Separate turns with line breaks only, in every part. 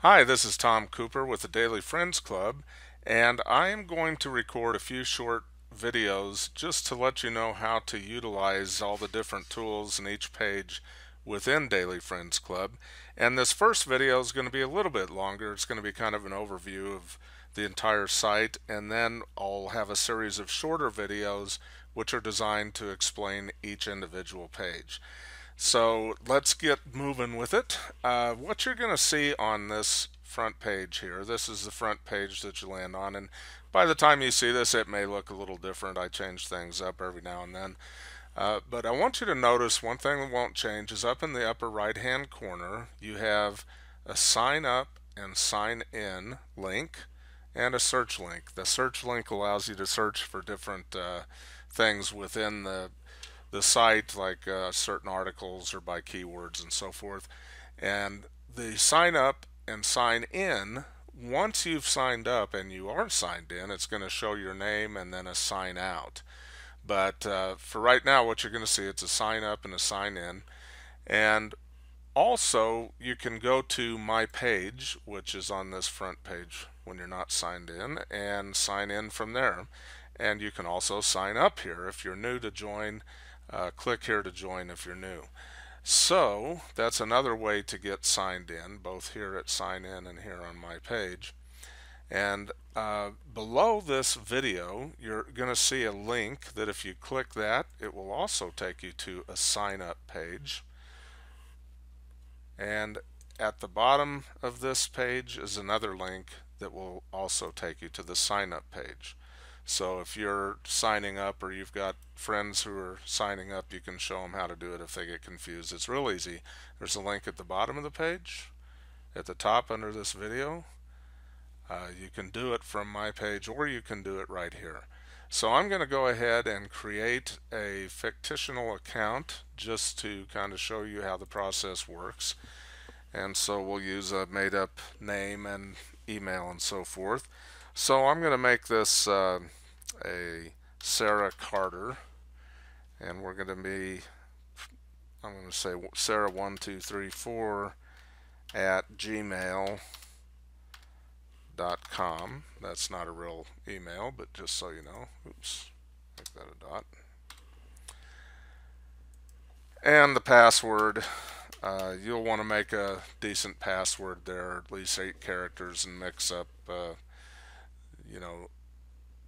Hi, this is Tom Cooper with the Daily Friends Club, and I am going to record a few short videos just to let you know how to utilize all the different tools in each page within Daily Friends Club. And this first video is going to be a little bit longer. It's going to be kind of an overview of the entire site, and then I'll have a series of shorter videos which are designed to explain each individual page. So let's get moving with it. What you're going to see on this front page here, this is the front page that you land on, and by the time you see this it may look a little different. I change things up every now and then. But I want you to notice one thing that won't change is up in the upper right hand corner you have a sign up and sign in link and a search link. The search link allows you to search for different things within the site, like certain articles or by keywords and so forth. And the sign up and sign in, once you've signed up and you are signed in, it's going to show your name and then a sign out. But for right now, what you're going to see, it's a sign up and a sign in. And also, you can go to my page, which is on this front page when you're not signed in, and sign in from there. And you can also sign up here if you're new to join. Click here to join if you're new. So that's another way to get signed in, both here at sign in and here on my page. And below this video you're going to see a link that if you click that, it will also take you to a sign up page. And at the bottom of this page is another link that will also take you to the sign up page. So if you're signing up or you've got friends who are signing up, you can show them how to do it if they get confused. It's real easy. There's a link at the bottom of the page, at the top under this video. You can do it from my page or you can do it right here. So I'm going to go ahead and create a fictional account just to kind of show you how the process works. And so we'll use a made-up name and email and so forth. So I'm going to make this a Sarah Carter, and we're going to be, I'm going to say Sarah1234 at gmail.com. That's not a real email, but just so you know. Oops, make that a dot. And the password, you'll want to make a decent password there, at least 8 characters, and mix up you know,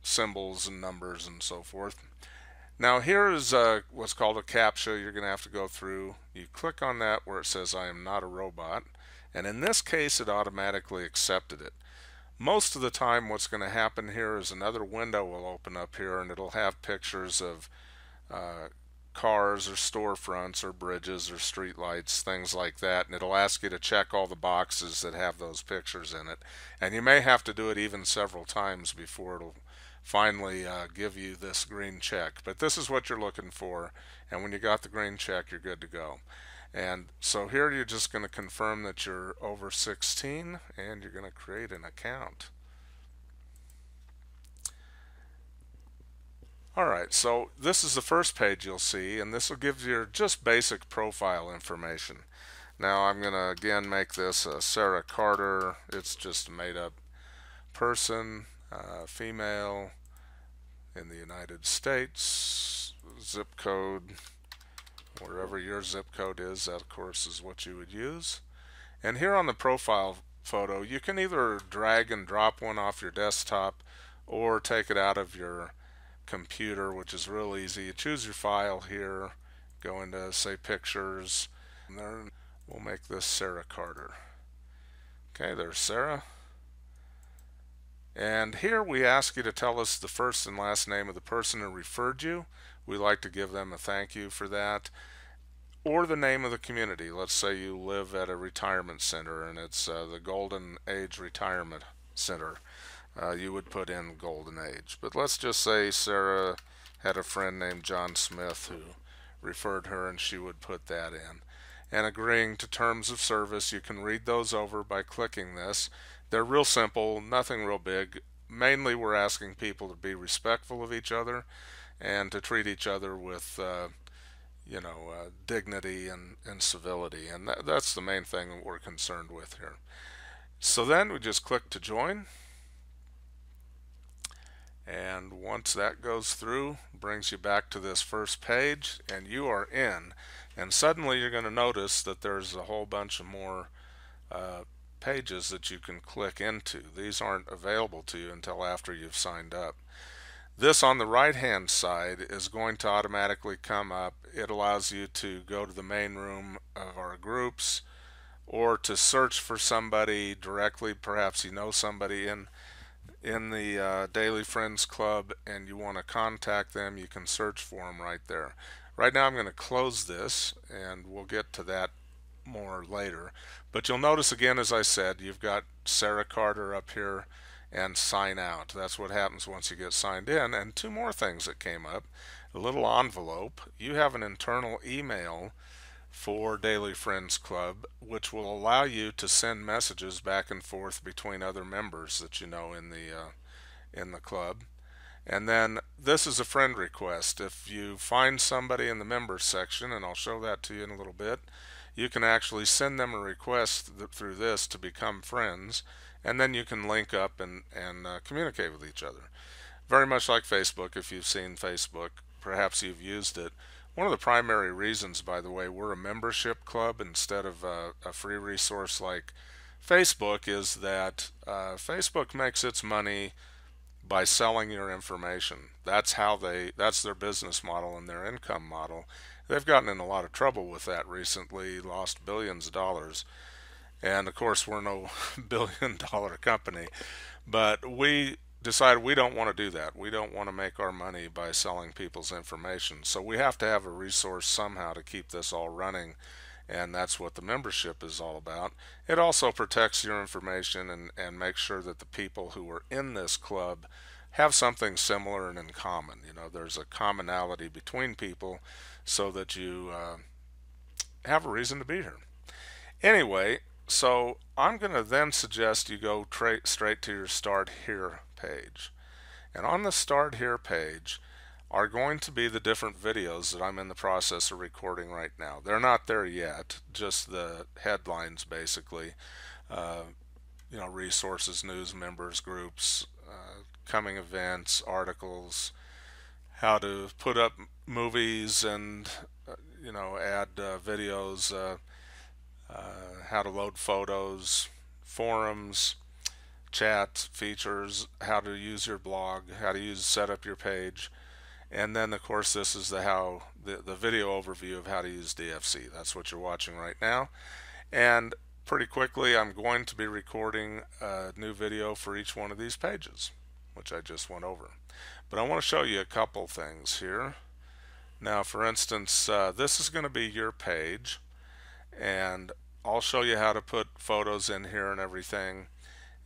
symbols and numbers and so forth. Now here is what's called a CAPTCHA you're going to have to go through. You click on that where it says I am not a robot, and in this case it automatically accepted it. Most of the time what's going to happen here is another window will open up here and it'll have pictures of cars or storefronts or bridges or street lights, things like that, and it'll ask you to check all the boxes that have those pictures in it. And you may have to do it even several times before it'll finally give you this green check. But this is what you're looking for, and when you got the green check, you're good to go. And so here you're just going to confirm that you're over 16 and you're going to create an account. Alright, so this is the first page you'll see, and this will give you just basic profile information. Now I'm going to again make this a Sarah Carter. It's just a made up person, female, in the United States, zip code, wherever your zip code is, that of course is what you would use. And here on the profile photo, you can either drag and drop one off your desktop or take it out of your computer, which is real easy. You choose your file here, go into say pictures, and then we'll make this Sarah Carter. Okay, there's Sarah. And here we ask you to tell us the first and last name of the person who referred you. We like to give them a thank you for that. Or the name of the community. Let's say you live at a retirement center and it's the Golden Age Retirement Center. You would put in Golden Age. But let's just say Sarah had a friend named John Smith who referred her, and she would put that in. And agreeing to terms of service, you can read those over by clicking this. They're real simple, nothing real big. Mainly we're asking people to be respectful of each other and to treat each other with dignity and civility, and that's the main thing that we're concerned with here. So then we just click to join, and once that goes through, brings you back to this first page and you are in. And suddenly you're going to notice that there's a whole bunch of more pages that you can click into. These aren't available to you until after you've signed up. This on the right hand side is going to automatically come up. It allows you to go to the main room of our groups or to search for somebody directly. Perhaps you know somebody in the Daily Friends Club and you want to contact them, you can search for them right there. Right now I'm going to close this and we'll get to that more later. But you'll notice again, as I said, you've got Sarah Carter up here and sign out. That's what happens once you get signed in. And two more things that came up. A little envelope. You have an internal email for Daily Friends Club, which will allow you to send messages back and forth between other members that you know in the club. And then this is a friend request. If you find somebody in the members section, and I'll show that to you in a little bit, you can actually send them a request through this to become friends, and then you can link up and communicate with each other. Very much like Facebook. If you've seen Facebook, perhaps you've used it. One of the primary reasons, by the way, we're a membership club instead of a free resource like Facebook is that Facebook makes its money by selling your information. That's their business model and their income model. They've gotten in a lot of trouble with that recently, lost billions of dollars. And of course, we're no billion-dollar company, but we decided we don't want to do that. We don't want to make our money by selling people's information. So we have to have a resource somehow to keep this all running, and that's what the membership is all about. It also protects your information and makes sure that the people who are in this club have something similar and in common. You know, there's a commonality between people so that you have a reason to be here. Anyway, so I'm going to then suggest you go straight to your Start Here page. And on the Start Here page are going to be the different videos that I'm in the process of recording right now. They're not there yet, just the headlines basically. You know, resources, news, members, groups, coming events, articles, how to put up movies and you know, add videos, how to load photos, forums, chat features, how to use your blog, how to set up your page, and then of course this is the video overview of how to use DFC. That's what you're watching right now. And pretty quickly I'm going to be recording a new video for each one of these pages, which I just went over. But I want to show you a couple things here. Now, for instance, this is going to be your page, and I'll show you how to put photos in here and everything.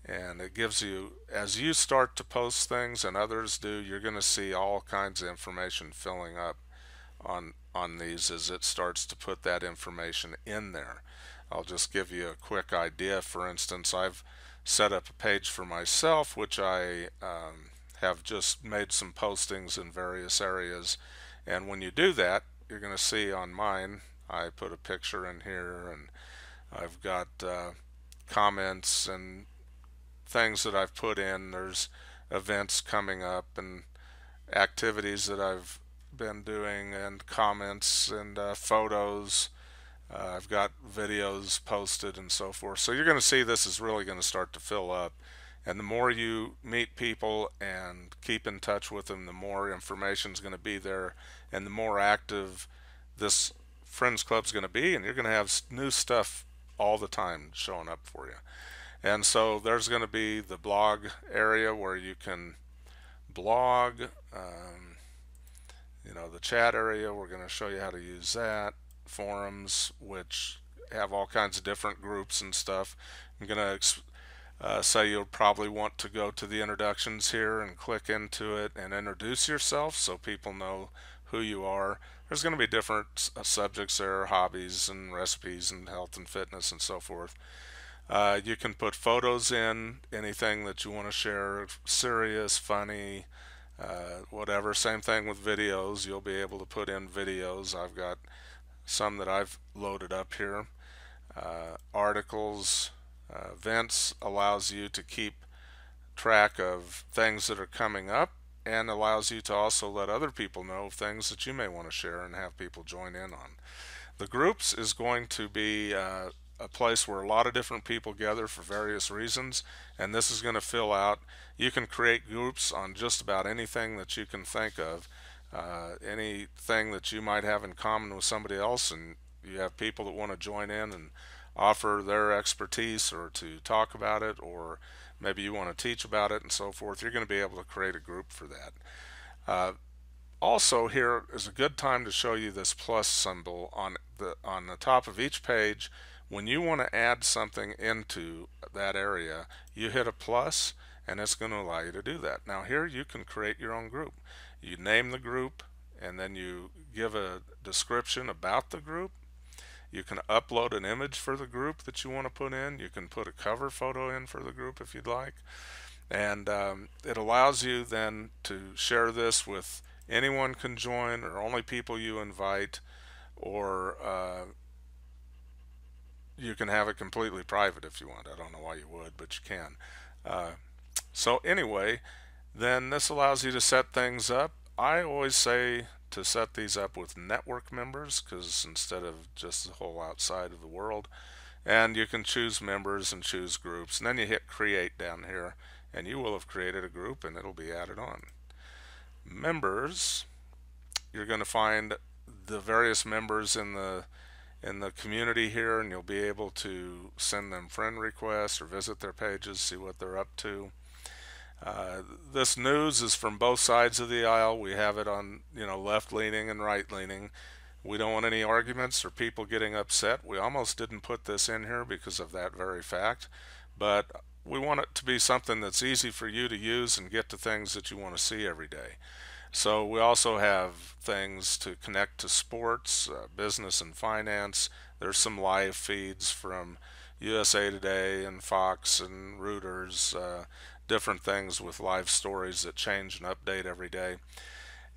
And it gives you, as you start to post things and others do, you're going to see all kinds of information filling up on these as it starts to put that information in there. I'll just give you a quick idea. For instance, I've set up a page for myself, which I have just made some postings in various areas. And when you do that, you're going to see on mine, I put a picture in here, and I've got comments and things that I've put in. There's events coming up and activities that I've been doing and comments and photos. I've got videos posted and so forth. So you're going to see this is really going to start to fill up. And the more you meet people and keep in touch with them, the more information is going to be there and the more active this Friends Club is going to be. And you're going to have new stuff all the time showing up for you. And so there's going to be the blog area where you can blog, you know, the chat area, we're going to show you how to use that, forums, which have all kinds of different groups and stuff. I'm going to say you'll probably want to go to the introductions here and click into it and introduce yourself so people know who you are. There's going to be different subjects there, hobbies and recipes and health and fitness and so forth. You can put photos in, anything that you want to share, serious, funny, whatever. Same thing with videos. You'll be able to put in videos. I've got some that I've loaded up here. Articles, Events allows you to keep track of things that are coming up and allows you to also let other people know of things that you may want to share and have people join in on. The groups is going to be a place where a lot of different people gather for various reasons, and this is going to fill out. You can create groups on just about anything that you can think of, anything that you might have in common with somebody else, and you have people that want to join in and offer their expertise or to talk about it, or maybe you want to teach about it and so forth. You're going to be able to create a group for that. Uh, Also, here is a good time to show you this plus symbol on the top of each page. When you want to add something into that area, you hit a plus and it's going to allow you to do that. Now here you can create your own group. You name the group and then you give a description about the group. You can upload an image for the group that you want to put in. You can put a cover photo in for the group if you'd like. And it allows you then to share this with anyone can join or only people you invite, or you can have it completely private if you want. I don't know why you would, but you can. So anyway, then this allows you to set things up. I always say to set these up with network members, because instead of just the whole outside of the world, and you can choose members and choose groups, and then you hit create down here and you will have created a group and it'll be added on. Members, you're going to find the various members in the community here, and you'll be able to send them friend requests or visit their pages, see what they're up to. This news is from both sides of the aisle. We have it on, left leaning and right leaning. We don't want any arguments or people getting upset. We almost didn't put this in here because of that very fact, but we want it to be something that's easy for you to use and get to things that you want to see every day. So we also have things to connect to sports, business and finance. There's some live feeds from USA Today and Fox and Reuters, different things with live stories that change and update every day.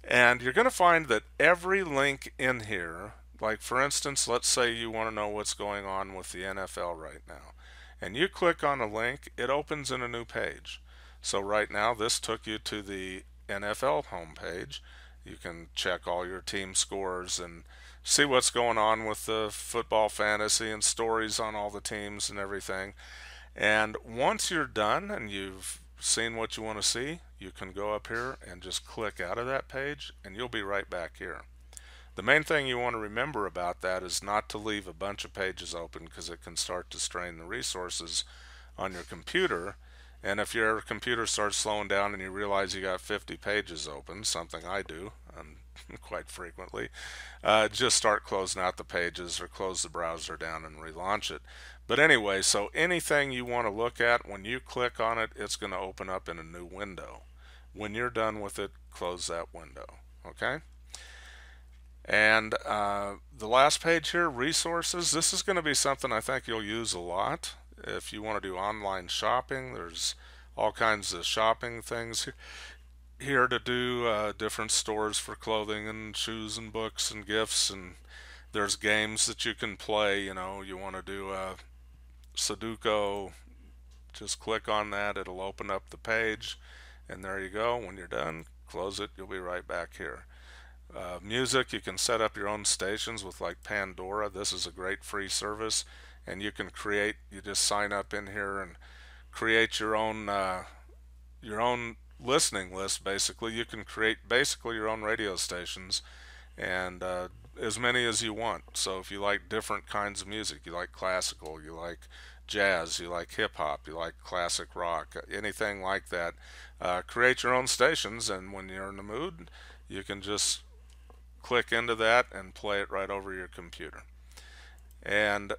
And you're going to find that every link in here, like for instance, let's say you want to know what's going on with the NFL right now, and you click on a link, it opens in a new page. So right now this took you to the NFL homepage. You can check all your team scores and see what's going on with the football fantasy and stories on all the teams and everything. And once you're done and you've seen what you want to see, you can go up here and just click out of that page and you'll be right back here. The main thing you want to remember about that is not to leave a bunch of pages open, because it can start to strain the resources on your computer. And if your computer starts slowing down and you realize you got 50 pages open, something I do quite frequently, just start closing out the pages or close the browser down and relaunch it. But anyway, so anything you want to look at, when you click on it, it's going to open up in a new window. When you're done with it, close that window. Okay? And the last page here, resources. This is going to be something I think you'll use a lot. If you want to do online shopping, there's all kinds of shopping things here to do, different stores for clothing and shoes and books and gifts, and there's games that you can play. You want to do Sudoku, just click on that, it'll open up the page, and there you go. When you're done, close it, you'll be right back here. Music, you can set up your own stations with like Pandora. This is a great free service, and you just sign up in here and create your own listening list. Basically, you can create basically your own radio stations, and as many as you want. So if you like different kinds of music, you like classical, you like jazz, you like hip hop, you like classic rock, anything like that, create your own stations, and when you're in the mood, you can just click into that and play it right over your computer. And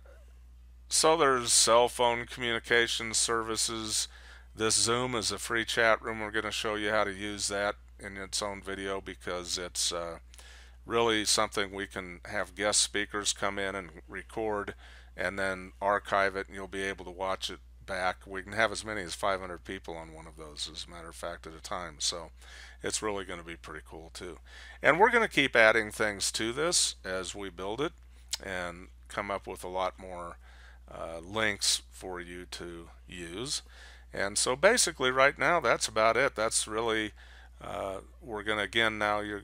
so there's cell phone communication services. This Zoom is a free chat room. We're going to show you how to use that in its own video, because it's really something we can have guest speakers come in and record and then archive it, and you'll be able to watch it back. We can have as many as 500 people on one of those, as a matter of fact, at a time. So it's really going to be pretty cool too. And we're going to keep adding things to this as we build it and come up with a lot more links for you to use. And so basically right now that's about it. That's really, we're going to, again, now you're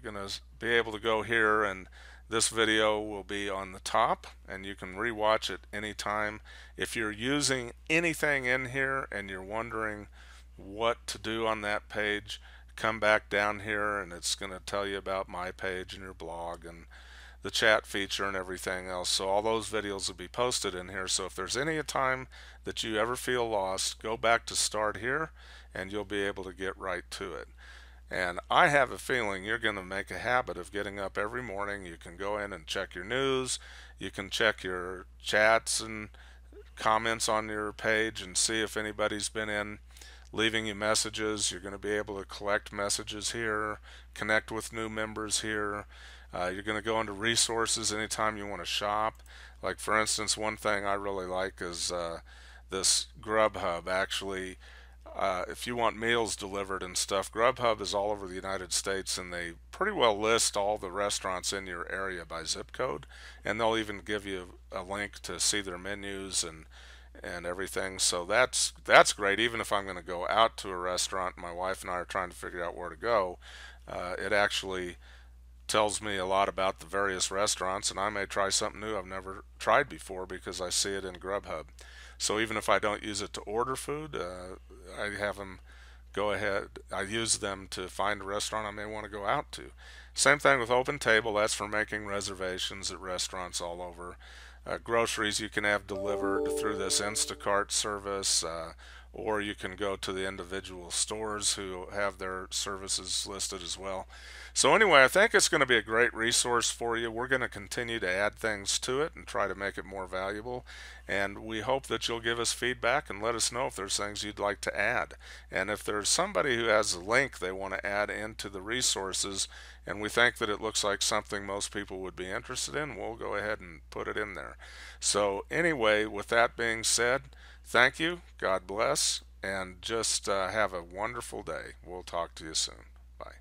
going to be able to go here, and this video will be on the top and you can rewatch it anytime. If you're using anything in here and you're wondering what to do on that page, come back down here and it's going to tell you about my page and your blog and the chat feature and everything else. So all those videos will be posted in here. So if there's any time that you ever feel lost, go back to start here and you'll be able to get right to it. And I have a feeling you're going to make a habit of getting up every morning. You can go in and check your news. You can check your chats and comments on your page and see if anybody's been in leaving you messages. You're going to be able to collect messages here, connect with new members here. You're going to go into resources anytime you want to shop. Like for instance, one thing I really like is this Grubhub. Actually, if you want meals delivered and stuff, Grubhub is all over the United States, and they pretty well list all the restaurants in your area by zip code, and they'll even give you a link to see their menus and everything. So that's great. Even if I'm going to go out to a restaurant, my wife and I are trying to figure out where to go, it actually tells me a lot about the various restaurants, and I may try something new I've never tried before because I see it in Grubhub. So even if I don't use it to order food, I have them go ahead. I use them to find a restaurant I may want to go out to. Same thing with Open Table. That's for making reservations at restaurants all over. Groceries you can have delivered through this Instacart service, or you can go to the individual stores who have their services listed as well. So anyway, I think it's going to be a great resource for you. We're going to continue to add things to it and try to make it more valuable, and we hope that you'll give us feedback and let us know if there's things you'd like to add. And if there's somebody who has a link they want to add into the resources and we think that it looks like something most people would be interested in, we'll go ahead and put it in there. So anyway, with that being said, thank you, God bless, and just have a wonderful day. We'll talk to you soon. Bye.